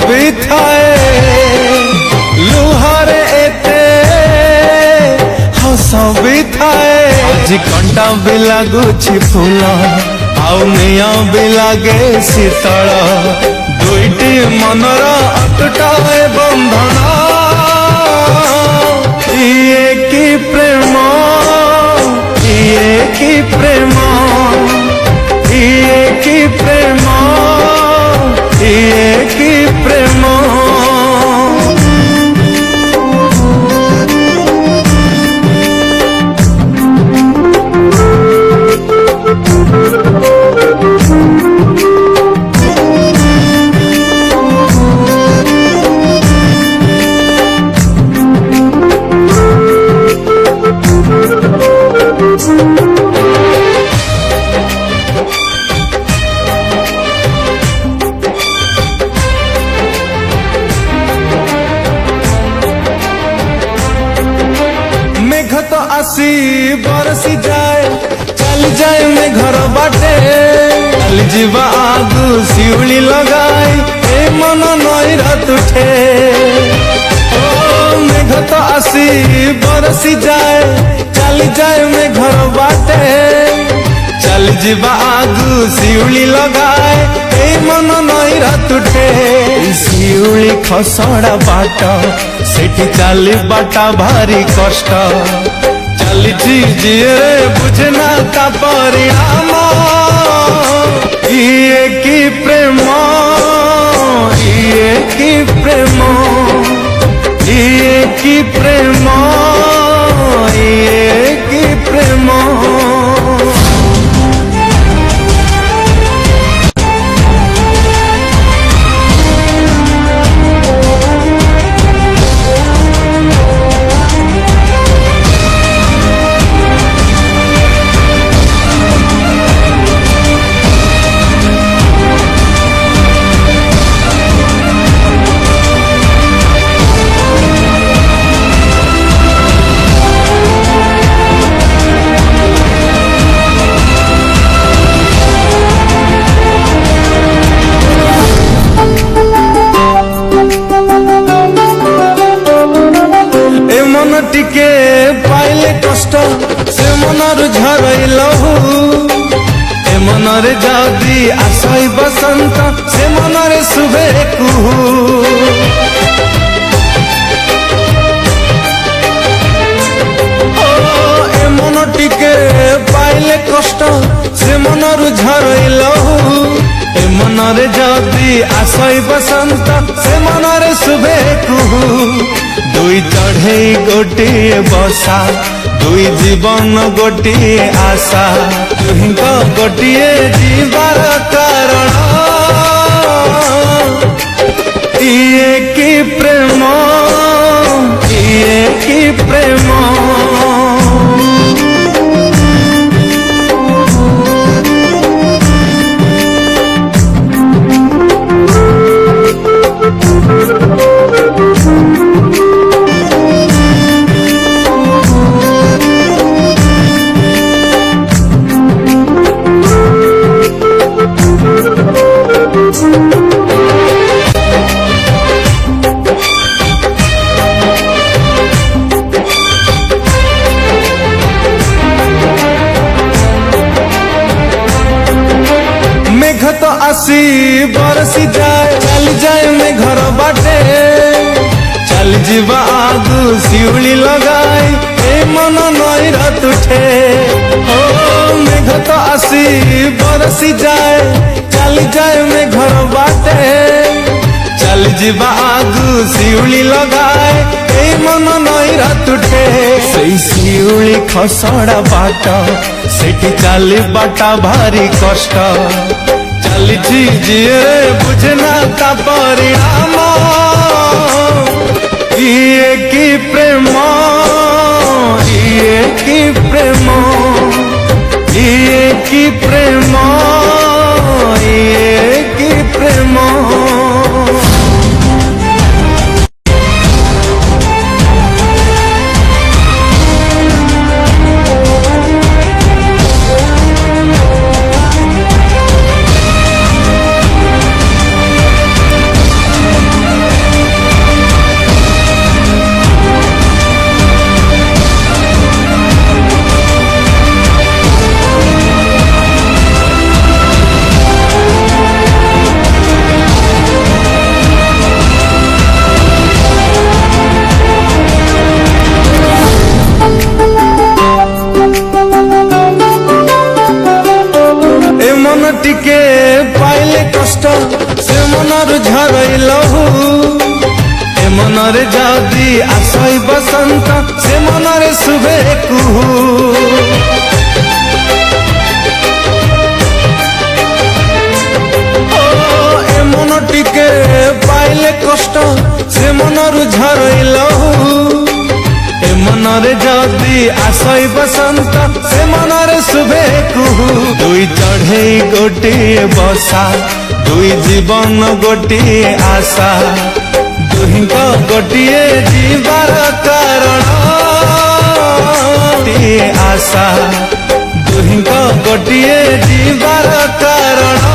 भी थाए लुहारे एते हस भी थाए आज कंटा भी लगुछि फूल आउ निया भी लगे शीतल दुईटी मनर अटूट बंधन ये की प्रेम ये की प्रेम ये की प्रेम ये की प्रेम तो आसी बरसी जाए चल जाए मैं घर बाटे चल जीवा आगु शिवली लगाई ए मन नई रात उठे ओ मेघ तो आसी बरसी जाए चल जाए मैं घर बाटे चल जीवा आगु शिवली लगाए ए मन नई रात उठे शिवली खसड़ा बाट सेठी चाली बाटा भारी कष्ट चली जिए बुझना का परिणाम ये की प्रेम ये की प्रेम ये की प्रेम ये की प्रेम टिके पाइले कष्ट से मनर झरई लहू ए मनरे जदि आसई बसंत से मनरे शुभे कुहू ए मन टिके पाइले कष्ट से मनर झरई लहू ए मनरे जदि आसई बसंत से मनरे शुभे कुहू दुई चढ़े गोटे बसा दुई जीवन गोटे आशा तुही गोटे जीवार कारण ये की प्रेम ये की प्रेम तो आसी बरसी जाए चल जाए मैं घर बाटे चल जीवा आगु शिवली लगाई ए मन नई रात उठे ओ मेघ तो आसी बरसी जाए चल जाए मैं घर बाटे चल जीवा आगु शिवली लगाए ए मन नई रात उठे सेई शिवली खसड़ा बाट सेठी चाली बाटा भारी कष्ट चली जिए बुझना का परिणाम ये की प्रेम ये की प्रेम ये की प्रेम ये की प्रेम पाइले कष्ट से मनर झरई लहू ए मनरे जदि आसई बसंत से मनरे शुभे कुहू ए मन टिके पाइले कष्ट से मनर झरई लहू ए मनरे जदि आसई बसंत से मनरे शुभे कुहू दुई चढ़ई गोटिए बसा दुई जीवन गोटिए आशा दुहिंक गोटिए जीवार कारण गोटिए आशा दुहिंक गोटिए जीवार कारण